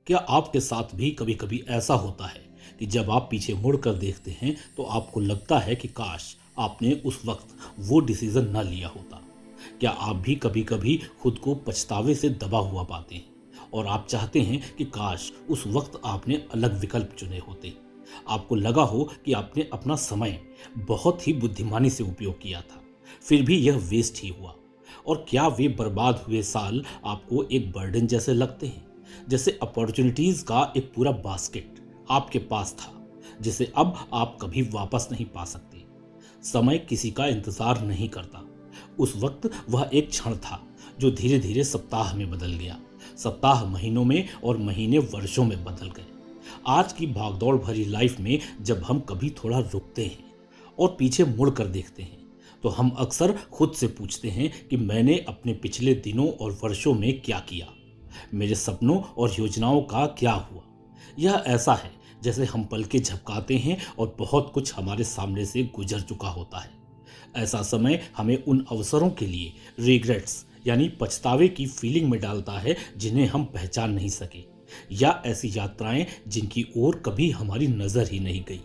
क्या आपके साथ भी कभी कभी ऐसा होता है कि जब आप पीछे मुड़कर देखते हैं तो आपको लगता है कि काश आपने उस वक्त वो डिसीजन ना लिया होता। क्या आप भी कभी कभी खुद को पछतावे से दबा हुआ पाते हैं और आप चाहते हैं कि काश उस वक्त आपने अलग विकल्प चुने होते। आपको लगा हो कि आपने अपना समय बहुत ही बुद्धिमानी से उपयोग किया था, फिर भी यह वेस्ट ही हुआ। और क्या वे बर्बाद हुए साल आपको एक बर्डन जैसे लगते हैं, जैसे अपॉर्चुनिटीज का एक पूरा बास्केट आपके पास था जिसे अब आप कभी वापस नहीं पा सकते। समय किसी का इंतजार नहीं करता। उस वक्त वह एक क्षण था जो धीरे धीरे सप्ताह में बदल गया, सप्ताह महीनों में और महीने वर्षों में बदल गए। आज की भागदौड़ भरी लाइफ में जब हम कभी थोड़ा रुकते हैं और पीछे मुड़ कर देखते हैं तो हम अक्सर खुद से पूछते हैं कि मैंने अपने पिछले दिनों और वर्षों में क्या किया, मेरे सपनों और योजनाओं का क्या हुआ। यह ऐसा है जैसे हम पलकें झपकाते हैं और बहुत कुछ हमारे सामने से गुजर चुका होता है। ऐसा समय हमें उन अवसरों के लिए रिग्रेट्स यानी पछतावे की फीलिंग में डालता है जिन्हें हम पहचान नहीं सके, या ऐसी यात्राएं जिनकी ओर कभी हमारी नजर ही नहीं गई।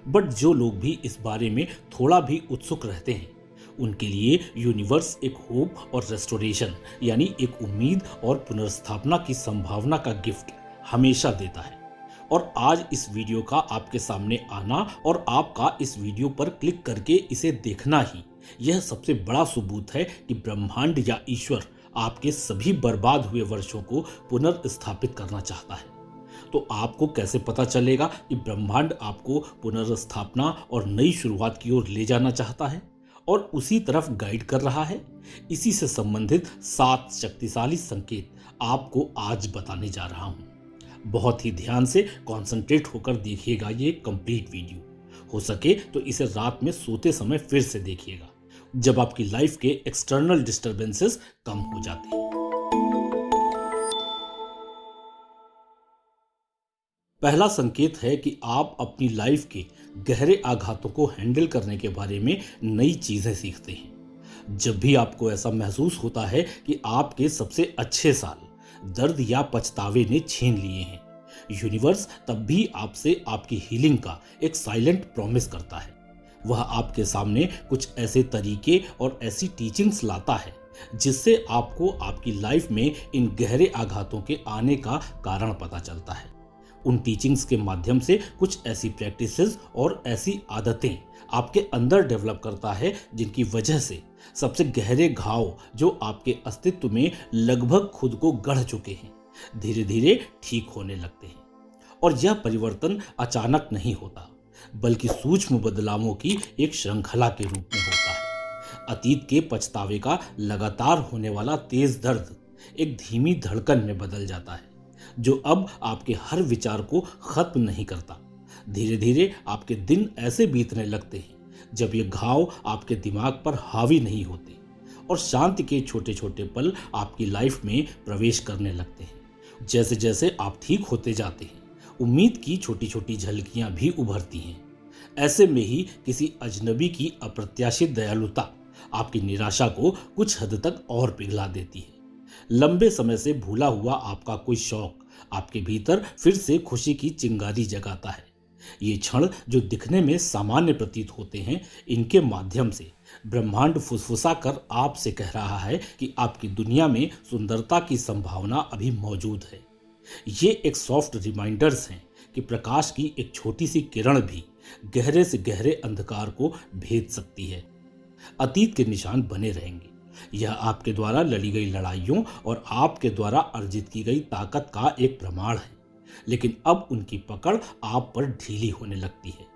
बट जो लोग भी इस बारे में थोड़ा भी उत्सुक रहते हैं उनके लिए यूनिवर्स एक होप और रेस्टोरेशन यानी एक उम्मीद और पुनर्स्थापना की संभावना का गिफ्ट हमेशा देता है। और आज इस वीडियो का आपके सामने आना और आपका इस वीडियो पर क्लिक करके इसे देखना ही यह सबसे बड़ा सबूत है कि ब्रह्मांड या ईश्वर आपके सभी बर्बाद हुए वर्षों को पुनर्स्थापित करना चाहता है। तो आपको कैसे पता चलेगा कि ब्रह्मांड आपको पुनर्स्थापना और नई शुरुआत की ओर ले जाना चाहता है और उसी तरफ गाइड कर रहा है? इसी से संबंधित 7 शक्तिशाली संकेत आपको आज बताने जा रहा हूं। बहुत ही ध्यान से कंसंट्रेट होकर देखिएगा ये कंप्लीट वीडियो। हो सके तो इसे रात में सोते समय फिर से देखिएगा जब आपकी लाइफ के एक्सटर्नल डिस्टरबेंसेस कम हो जाते हैं। पहला संकेत है कि आप अपनी लाइफ के गहरे आघातों को हैंडल करने के बारे में नई चीजें सीखते हैं। जब भी आपको ऐसा महसूस होता है कि आपके सबसे अच्छे साल दर्द या पछतावे ने छीन लिए हैं, यूनिवर्स तब भी आपसे आपकी हीलिंग का एक साइलेंट प्रॉमिस करता है। वह आपके सामने कुछ ऐसे तरीके और ऐसी टीचिंग्स लाता है जिससे आपको आपकी लाइफ में इन गहरे आघातों के आने का कारण पता चलता है। उन टीचिंग्स के माध्यम से कुछ ऐसी प्रैक्टिसेस और ऐसी आदतें आपके अंदर डेवलप करता है जिनकी वजह से सबसे गहरे घाव जो आपके अस्तित्व में लगभग खुद को गढ़ चुके हैं धीरे धीरे ठीक होने लगते हैं। और यह परिवर्तन अचानक नहीं होता बल्कि सूक्ष्म बदलावों की एक श्रृंखला के रूप में होता है। अतीत के पछतावे का लगातार होने वाला तेज दर्द एक धीमी धड़कन में बदल जाता है जो अब आपके हर विचार को खत्म नहीं करता। धीरे धीरे आपके दिन ऐसे बीतने लगते हैं जब ये घाव आपके दिमाग पर हावी नहीं होते और शांति के छोटे छोटे पल आपकी लाइफ में प्रवेश करने लगते हैं। जैसे जैसे आप ठीक होते जाते हैं उम्मीद की छोटी छोटी झलकियां भी उभरती हैं। ऐसे में ही किसी अजनबी की अप्रत्याशित दयालुता आपकी निराशा को कुछ हद तक और पिघला देती है। लंबे समय से भूला हुआ आपका कोई शौक आपके भीतर फिर से खुशी की चिंगारी जगाता है। ये क्षण जो दिखने में सामान्य प्रतीत होते हैं, इनके माध्यम से ब्रह्मांड फुसफुसा कर आपसे कह रहा है कि आपकी दुनिया में सुंदरता की संभावना अभी मौजूद है। ये एक सॉफ्ट रिमाइंडर्स हैं कि प्रकाश की एक छोटी सी किरण भी गहरे से गहरे अंधकार को भेद सकती है। अतीत के निशान बने रहेंगे। यह आपके द्वारा लड़ी गई लड़ाइयों और आपके द्वारा अर्जित की गई ताकत का एक प्रमाण है, लेकिन अब उनकी पकड़ आप पर ढीली होने लगती है।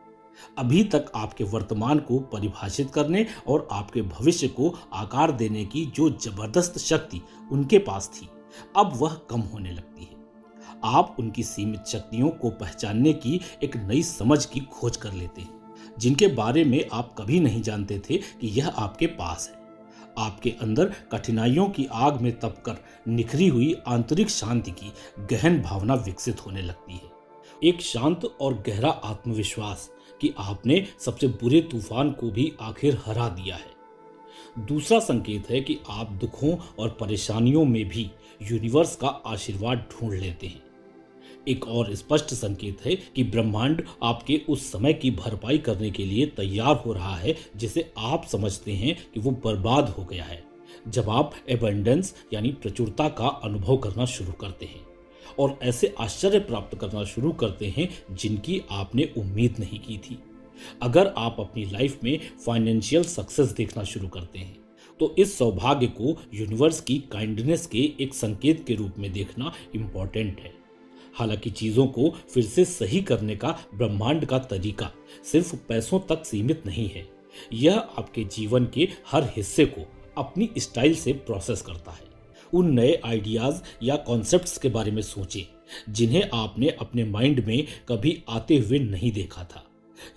अभी तक आपके वर्तमान को परिभाषित करने और आपके भविष्य को आकार देने की जो जबरदस्त शक्ति उनके पास थी, अब वह कम होने लगती है। आप उनकी सीमित शक्तियों को पहचानने की एक नई समझ की खोज कर लेते हैं जिनके बारे में आप कभी नहीं जानते थे कि यह आपके पास है। आपके अंदर कठिनाइयों की आग में तपकर निखरी हुई आंतरिक शांति की गहन भावना विकसित होने लगती है। एक शांत और गहरा आत्मविश्वास कि आपने सबसे बुरे तूफान को भी आखिर हरा दिया है। दूसरा संकेत है कि आप दुखों और परेशानियों में भी यूनिवर्स का आशीर्वाद ढूंढ लेते हैं। एक और स्पष्ट संकेत है कि ब्रह्मांड आपके उस समय की भरपाई करने के लिए तैयार हो रहा है जिसे आप समझते हैं कि वो बर्बाद हो गया है। जब आप एबंडेंस यानी प्रचुरता का अनुभव करना शुरू करते हैं और ऐसे आश्चर्य प्राप्त करना शुरू करते हैं जिनकी आपने उम्मीद नहीं की थी। अगर आप अपनी लाइफ में फाइनेंशियल सक्सेस देखना शुरू करते हैं तो इस सौभाग्य को यूनिवर्स की काइंडनेस के एक संकेत के रूप में देखना इम्पोर्टेंट है। हालांकि चीजों को फिर से सही करने का ब्रह्मांड का तरीका सिर्फ पैसों तक सीमित नहीं है। यह आपके जीवन के हर हिस्से को अपनी स्टाइल से प्रोसेस करता है। उन नए आइडियाज या कॉन्सेप्ट्स के बारे में सोचें जिन्हें आपने अपने माइंड में कभी आते हुए नहीं देखा था।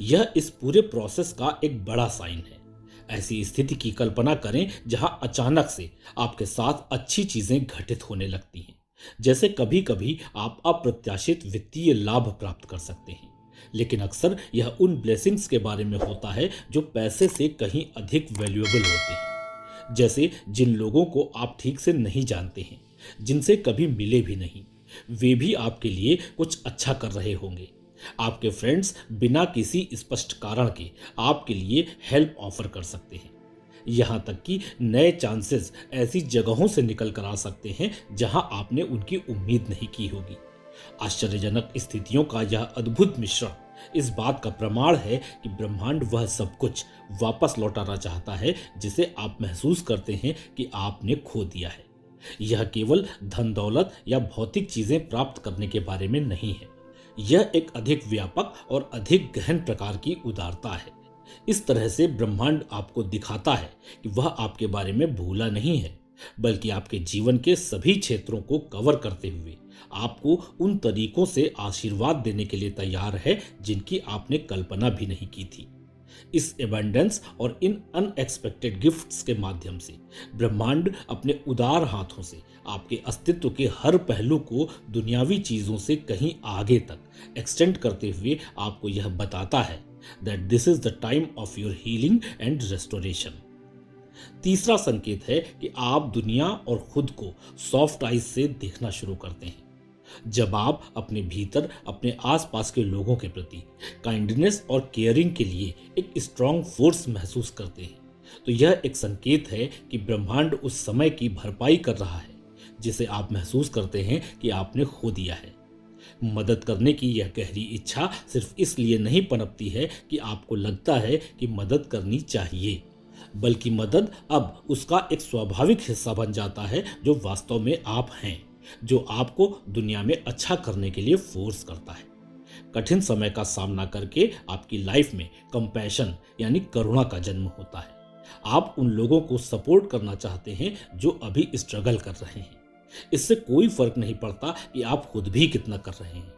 यह इस पूरे प्रोसेस का एक बड़ा साइन है। ऐसी स्थिति की कल्पना करें जहां अचानक से आपके साथ अच्छी चीजें घटित होने लगती हैं। जैसे कभी कभी आप अप्रत्याशित वित्तीय लाभ प्राप्त कर सकते हैं, लेकिन अक्सर यह उन ब्लेसिंग्स के बारे में होता है जो पैसे से कहीं अधिक वैल्यूएबल होते हैं। जैसे जिन लोगों को आप ठीक से नहीं जानते हैं, जिनसे कभी मिले भी नहीं, वे भी आपके लिए कुछ अच्छा कर रहे होंगे। आपके फ्रेंड्स बिना किसी स्पष्ट कारण के आपके लिए हेल्प ऑफर कर सकते हैं। यहाँ तक कि नए चांसेस ऐसी जगहों से निकल कर आ सकते हैं जहां आपने उनकी उम्मीद नहीं की होगी। आश्चर्यजनक स्थितियों का यह अद्भुत मिश्रण इस बात का प्रमाण है कि ब्रह्मांड वह सब कुछ वापस लौटाना चाहता है जिसे आप महसूस करते हैं कि आपने खो दिया है। यह केवल धन दौलत या भौतिक चीजें प्राप्त करने के बारे में नहीं है। यह एक अधिक व्यापक और अधिक गहन प्रकार की उदारता है। इस तरह से ब्रह्मांड आपको दिखाता है कि वह आपके बारे में भूला नहीं है, बल्कि आपके जीवन के सभी क्षेत्रों को कवर करते हुए आपको उन तरीकों से आशीर्वाद देने के लिए तैयार है जिनकी आपने कल्पना भी नहीं की थी। इस एबंडेंस और इन अनएक्सपेक्टेड गिफ्ट्स के माध्यम से ब्रह्मांड अपने उदार हाथों से आपके अस्तित्व के हर पहलू को दुनियावी चीजों से कहीं आगे तक एक्सटेंड करते हुए आपको यह बताता है that this is the time of your healing and restoration। तीसरा संकेत है कि आप दुनिया और खुद को सॉफ्ट आइज से देखना शुरू करते हैं। जब आप अपने भीतर अपने आसपास के लोगों के प्रति काइंडनेस और केयरिंग के लिए एक स्ट्रॉन्ग फोर्स महसूस करते हैं, तो यह एक संकेत है कि ब्रह्मांड उस समय की भरपाई कर रहा है जिसे आप महसूस करते हैं कि आपने खो दिया है। मदद करने की यह गहरी इच्छा सिर्फ इसलिए नहीं पनपती है कि आपको लगता है कि मदद करनी चाहिए, बल्कि मदद अब उसका एक स्वाभाविक हिस्सा बन जाता है जो वास्तव में आप हैं, जो आपको दुनिया में अच्छा करने के लिए फोर्स करता है। कठिन समय का सामना करके आपकी लाइफ में कंपैशन यानी करुणा का जन्म होता है। आप उन लोगों को सपोर्ट करना चाहते हैं जो अभी स्ट्रगल कर रहे हैं। इससे कोई फर्क नहीं पड़ता कि आप खुद भी कितना कर रहे हैं।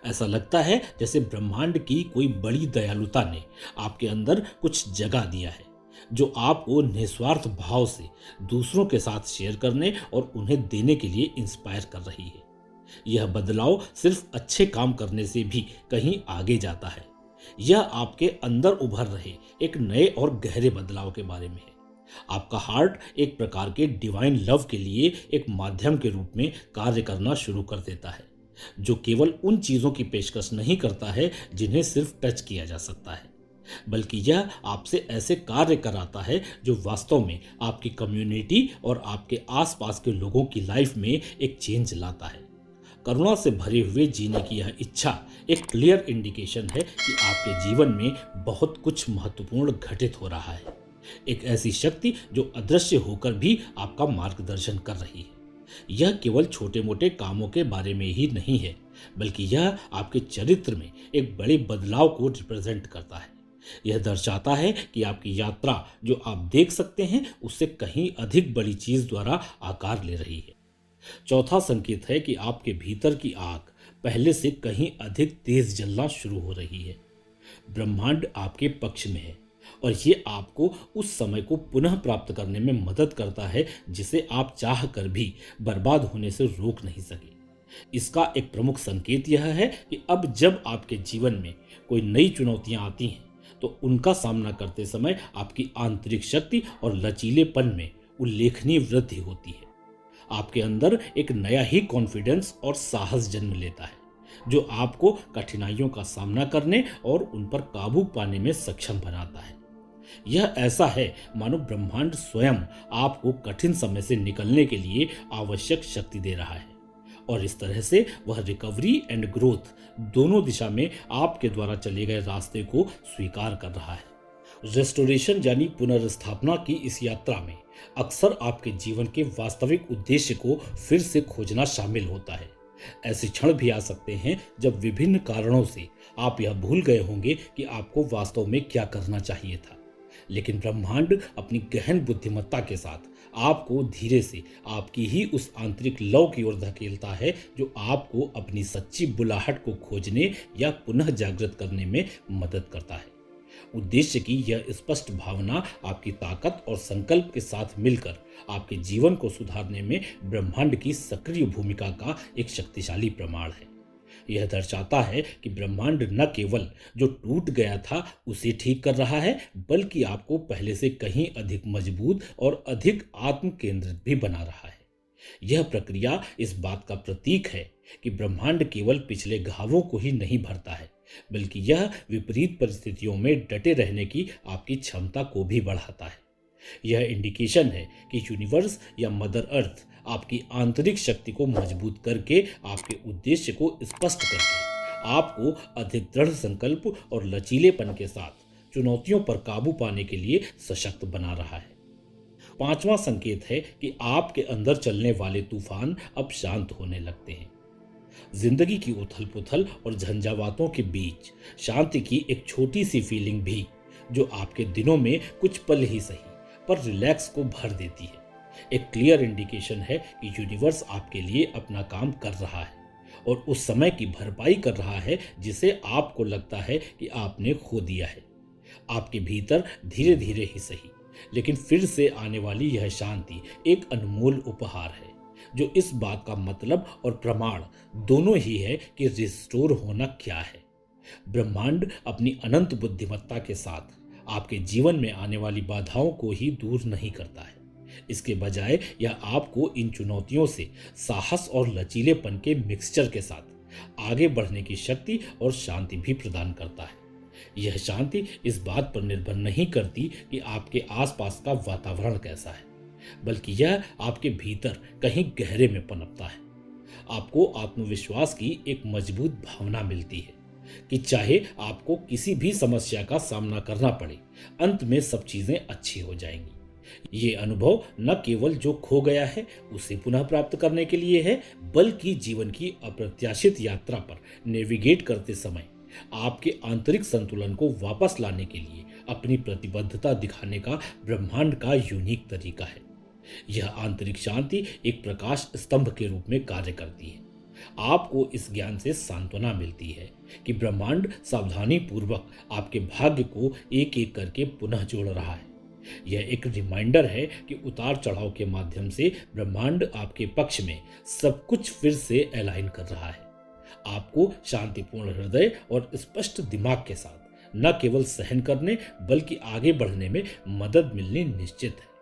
ऐसा लगता है जैसे ब्रह्मांड की कोई बड़ी दयालुता ने आपके अंदर कुछ जगह दिया है जो आपको निस्वार्थ भाव से दूसरों के साथ शेयर करने और उन्हें देने के लिए इंस्पायर कर रही है। यह बदलाव सिर्फ अच्छे काम करने से भी कहीं आगे जाता है। यह आपके अंदर उभर रहे एक नए और गहरे बदलाव के बारे में है। आपका हार्ट एक प्रकार के डिवाइन लव के लिए एक माध्यम के रूप में कार्य करना शुरू कर देता है, जो केवल उन चीजों की पेशकश नहीं करता है जिन्हें सिर्फ टच किया जा सकता है, बल्कि यह आपसे ऐसे कार्य कराता है जो वास्तव में आपकी कम्युनिटी और आपके आसपास के लोगों की लाइफ में एक चेंज लाता है। करुणा से भरे हुए जीने की यह इच्छा एक क्लियर इंडिकेशन है कि आपके जीवन में बहुत कुछ महत्वपूर्ण घटित हो रहा है। एक ऐसी शक्ति जो अदृश्य होकर भी आपका मार्गदर्शन कर रही है। यह केवल छोटे मोटे कामों के बारे में ही नहीं है, बल्कि यह आपके चरित्र में एक बड़े बदलाव को रिप्रेजेंट करता है। यह दर्शाता है कि आपकी यात्रा जो आप देख सकते हैं उससे कहीं अधिक बड़ी चीज द्वारा आकार ले रही है। चौथा संकेत है कि आपके भीतर की आग पहले से कहीं अधिक तेज जलना शुरू हो रही है। ब्रह्मांड आपके पक्ष में है और ये आपको उस समय को पुनः प्राप्त करने में मदद करता है जिसे आप चाह कर भी बर्बाद होने से रोक नहीं सके। इसका एक प्रमुख संकेत यह है कि अब जब आपके जीवन में कोई नई चुनौतियां आती हैं तो उनका सामना करते समय आपकी आंतरिक शक्ति और लचीलेपन में उल्लेखनीय वृद्धि होती है। आपके अंदर एक नया ही कॉन्फिडेंस और साहस जन्म लेता है। जो आपको कठिनाइयों का सामना करने और उन पर काबू पाने में सक्षम बनाता है। यह ऐसा है मानो ब्रह्मांड स्वयं आपको कठिन समय से निकलने के लिए आवश्यक शक्ति दे रहा है, और इस तरह से वह रिकवरी एंड ग्रोथ दोनों दिशा में आपके द्वारा चले गए रास्ते को स्वीकार कर रहा है। रेस्टोरेशन यानी पुनर्स्थापना की इस यात्रा में अक्सर आपके जीवन के वास्तविक उद्देश्य को फिर से खोजना शामिल होता है। ऐसे क्षण भी आ सकते हैं जब विभिन्न कारणों से आप यह भूल गए होंगे कि आपको वास्तव में क्या करना चाहिए था, लेकिन ब्रह्मांड अपनी गहन बुद्धिमत्ता के साथ आपको धीरे से आपकी ही उस आंतरिक लौ की ओर धकेलता है जो आपको अपनी सच्ची बुलाहट को खोजने या पुनः जागृत करने में मदद करता है। उद्देश्य की यह स्पष्ट भावना आपकी ताकत और संकल्प के साथ मिलकर आपके जीवन को सुधारने में ब्रह्मांड की सक्रिय भूमिका का एक शक्तिशाली प्रमाण है। यह दर्शाता है कि ब्रह्मांड न केवल जो टूट गया था उसे ठीक कर रहा है, बल्कि आपको पहले से कहीं अधिक मजबूत और अधिक आत्म केंद्रित भी बना रहा है। यह प्रक्रिया इस बात का प्रतीक है कि ब्रह्मांड केवल पिछले घावों को ही नहीं भरता है, बल्कि यह विपरीत परिस्थितियों में डटे रहने की आपकी क्षमता को भी बढ़ाता है। यह इंडिकेशन है कि यूनिवर्स या मदर अर्थ आपकी आंतरिक शक्ति को मजबूत करके आपके उद्देश्य को स्पष्ट करके आपको अधिक दृढ़ संकल्प और लचीलेपन के साथ चुनौतियों पर काबू पाने के लिए सशक्त बना रहा है। पांचवा संकेत है कि आपके अंदर चलने वाले तूफान अब शांत होने लगते हैं। जिंदगी की उथल पुथल और झंझावातों के बीच शांति की एक छोटी सी फीलिंग भी, जो आपके दिनों में कुछ पल ही सही पर रिलैक्स को भर देती है, एक क्लियर इंडिकेशन है कि यूनिवर्स आपके लिए अपना काम कर रहा है और उस समय की भरपाई कर रहा है जिसे आपको लगता है कि आपने खो दिया है। आपके भीतर धीरे धीरे ही सही, लेकिन फिर से आने वाली यह शांति एक अनमोल उपहार है, जो इस बात का मतलब और प्रमाण दोनों ही है कि रिस्टोर होना क्या है। ब्रह्मांड अपनी अनंत बुद्धिमत्ता के साथ आपके जीवन में आने वाली बाधाओं को ही दूर नहीं करता है, इसके बजाय यह आपको इन चुनौतियों से साहस और लचीलेपन के मिक्सचर के साथ आगे बढ़ने की शक्ति और शांति भी प्रदान करता है। यह शांति इस बात पर निर्भर नहीं करती कि आपके आसपास का वातावरण कैसा है, बल्कि यह आपके भीतर कहीं गहरे में पनपता है। आपको आत्मविश्वास की एक मजबूत भावना मिलती है कि चाहे आपको किसी भी समस्या का सामना करना पड़े, अंत में सब चीजें अच्छी हो जाएंगी। ये अनुभव न केवल जो खो गया है उसे पुनः प्राप्त करने के लिए है, बल्कि जीवन की अप्रत्याशित यात्रा पर नेविगेट करते समय आपके आंतरिक संतुलन को वापस लाने के लिए अपनी प्रतिबद्धता दिखाने का ब्रह्मांड का यूनिक तरीका है। यह आंतरिक शांति एक प्रकाश स्तंभ के रूप में कार्य करती है। आपको इस ज्ञान से सांत्वना मिलती है कि ब्रह्मांड सावधानी पूर्वक आपके भाग्य को एक एक करके पुनः जोड़ रहा है। यह एक रिमाइंडर है कि उतार चढ़ाव के माध्यम से ब्रह्मांड आपके पक्ष में सब कुछ फिर से अलाइन कर रहा है। आपको शांतिपूर्ण हृदय और स्पष्ट दिमाग के साथ न केवल सहन करने बल्कि आगे बढ़ने में मदद मिलनी निश्चित है।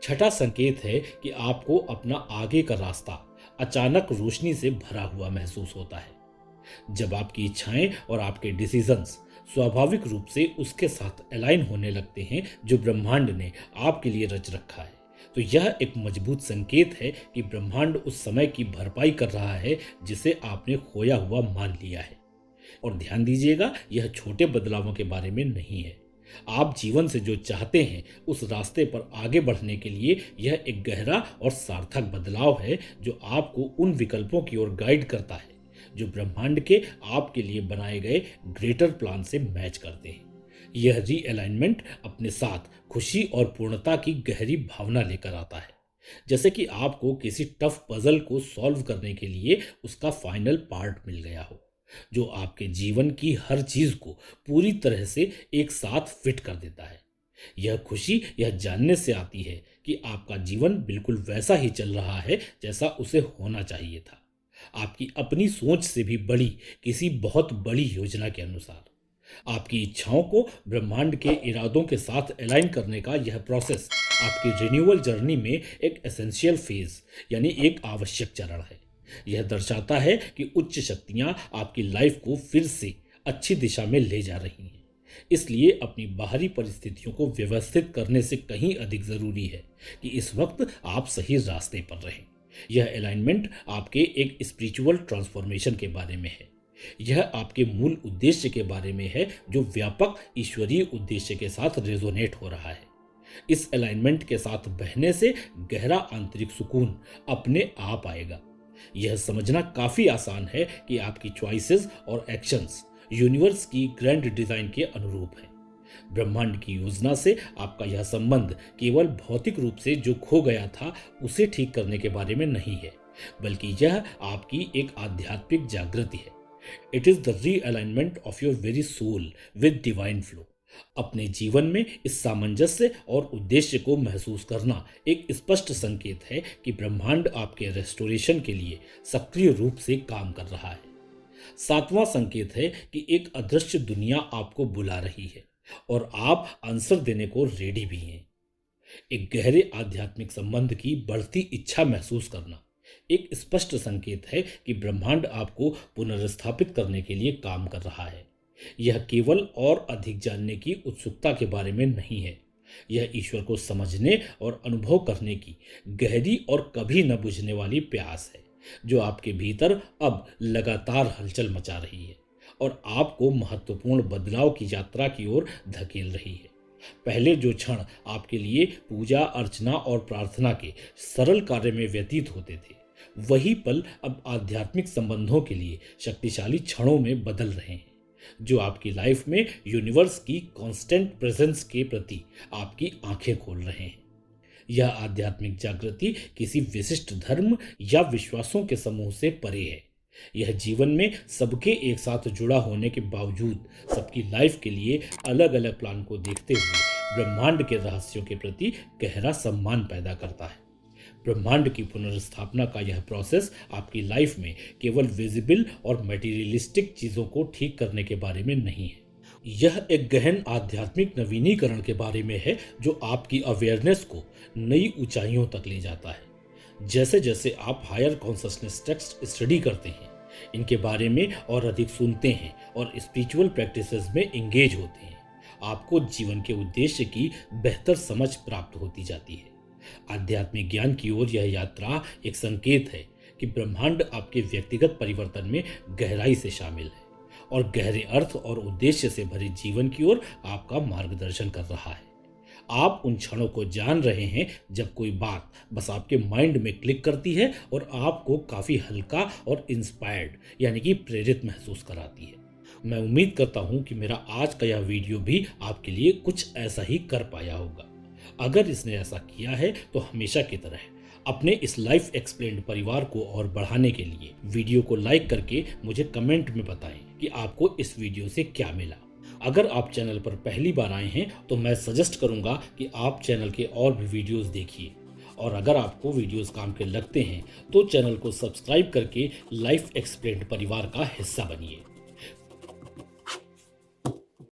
छठा संकेत है कि आपको अपना आगे का रास्ता अचानक रोशनी से भरा हुआ महसूस होता है। जब आपकी इच्छाएं और आपके डिसीजंस स्वाभाविक रूप से उसके साथ अलाइन होने लगते हैं जो ब्रह्मांड ने आपके लिए रच रखा है, तो यह एक मजबूत संकेत है कि ब्रह्मांड उस समय की भरपाई कर रहा है जिसे आपने खोया हुआ मान लिया है। और ध्यान दीजिएगा, यह छोटे बदलावों के बारे में नहीं है। आप जीवन से जो चाहते हैं उस रास्ते पर आगे बढ़ने के लिए यह एक गहरा और सार्थक बदलाव है जो आपको उन विकल्पों की ओर गाइड करता है जो ब्रह्मांड के आपके लिए बनाए गए ग्रेटर प्लान से मैच करते हैं। यह रीअलाइनमेंट अपने साथ खुशी और पूर्णता की गहरी भावना लेकर आता है, जैसे कि आपको किसी टफ पजल को सॉल्व करने के लिए उसका फाइनल पार्ट मिल गया हो, जो आपके जीवन की हर चीज को पूरी तरह से एक साथ फिट कर देता है। यह खुशी यह जानने से आती है कि आपका जीवन बिल्कुल वैसा ही चल रहा है जैसा उसे होना चाहिए था, आपकी अपनी सोच से भी बड़ी किसी बहुत बड़ी योजना के अनुसार। आपकी इच्छाओं को ब्रह्मांड के इरादों के साथ अलाइन करने का यह प्रोसेस आपकी रिन्यूअल जर्नी में एक एसेंशियल फेज यानी एक आवश्यक चरण है। यह दर्शाता है कि उच्च शक्तियां आपकी लाइफ को फिर से अच्छी दिशा में ले जा रही हैं। इसलिए अपनी बाहरी परिस्थितियों को व्यवस्थित करने से कहीं अधिक जरूरी है कि इस वक्त आप सही रास्ते पर रहें। यह अलाइनमेंट आपके एक स्पिरिचुअल ट्रांसफॉर्मेशन के बारे में है। यह आपके मूल उद्देश्य के बारे में है जो व्यापक ईश्वरीय उद्देश्य के साथ रेजोनेट हो रहा है। इस अलाइनमेंट के साथ बहने से गहरा आंतरिक सुकून अपने आप आएगा। यह समझना काफी आसान है कि आपकी चॉइसेस और एक्शंस यूनिवर्स की ग्रैंड डिजाइन के अनुरूप है। ब्रह्मांड की योजना से आपका यह संबंध केवल भौतिक रूप से जो खो गया था उसे ठीक करने के बारे में नहीं है, बल्कि यह आपकी एक आध्यात्मिक जागृति है। It is the realignment of your very soul with divine flow. अपने जीवन में इस सामंजस्य और उद्देश्य को महसूस करना एक स्पष्ट संकेत है कि ब्रह्मांड आपके रेस्टोरेशन के लिए सक्रिय रूप से काम कर रहा है। सातवां संकेत है कि एक अदृश्य दुनिया आपको बुला रही है और आप आंसर देने को रेडी भी हैं। एक गहरे आध्यात्मिक संबंध की बढ़ती इच्छा महसूस करना एक स्पष्ट संकेत है कि ब्रह्मांड आपको पुनर्स्थापित करने के लिए काम कर रहा है। यह केवल और अधिक जानने की उत्सुकता के बारे में नहीं है, यह ईश्वर को समझने और अनुभव करने की गहरी और कभी न बुझने वाली प्यास है जो आपके भीतर अब लगातार हलचल मचा रही है और आपको महत्वपूर्ण बदलाव की यात्रा की ओर धकेल रही है। पहले जो क्षण आपके लिए पूजा अर्चना और प्रार्थना के सरल कार्य में व्यतीत होते थे, वही पल अब आध्यात्मिक संबंधों के लिए शक्तिशाली क्षणों में बदल रहे हैं, जो आपकी लाइफ में यूनिवर्स की कांस्टेंट प्रेजेंस के प्रति आपकी आंखें खोल रहे हैं। यह आध्यात्मिक जागृति किसी विशिष्ट धर्म या विश्वासों के समूह से परे है। यह जीवन में सबके एक साथ जुड़ा होने के बावजूद सबकी लाइफ के लिए अलग अलग प्लान को देखते हुए ब्रह्मांड के रहस्यों के प्रति गहरा सम्मान पैदा करता है। ब्रह्मांड की पुनर्स्थापना का यह प्रोसेस आपकी लाइफ में केवल विजिबल और मटेरियलिस्टिक चीजों को ठीक करने के बारे में नहीं है, यह एक गहन आध्यात्मिक नवीनीकरण के बारे में है जो आपकी अवेयरनेस को नई ऊंचाइयों तक ले जाता है। जैसे जैसे आप हायर कॉन्शसनेस टेक्स्ट स्टडी करते हैं, इनके बारे में और अधिक सुनते हैं और स्पिरिचुअल प्रैक्टिसेस में एंगेज होते हैं, आपको जीवन के उद्देश्य की बेहतर समझ प्राप्त होती जाती है। आध्यात्मिक ज्ञान की ओर यह यात्रा एक संकेत है कि ब्रह्मांड आपके व्यक्तिगत परिवर्तन में गहराई से शामिल है और गहरे अर्थ और उद्देश्य से भरे जीवन की ओर आपका मार्गदर्शन कर रहा है। आप उन क्षणों को जान रहे हैं जब कोई बात बस आपके माइंड में क्लिक करती है और आपको काफी हल्का और इंस्पायर्ड यानी कि प्रेरित महसूस कराती है। मैं उम्मीद करता हूं कि मेरा आज का यह वीडियो भी आपके लिए कुछ ऐसा ही कर पाया होगा। अगर इसने ऐसा किया है तो हमेशा की तरह अपने इस लाइफ एक्सप्लेन्ड परिवार को और बढ़ाने के लिए वीडियो को लाइक करके मुझे कमेंट में बताएं कि आपको इस वीडियो से क्या मिला। अगर आप चैनल पर पहली बार आए हैं तो मैं सजेस्ट करूंगा कि आप चैनल के और भी वीडियोस देखिए, और अगर आपको वीडियोस काम के लगते हैं तो चैनल को सब्सक्राइब करके लाइफ एक्सप्लेन्ड परिवार का हिस्सा बनिए।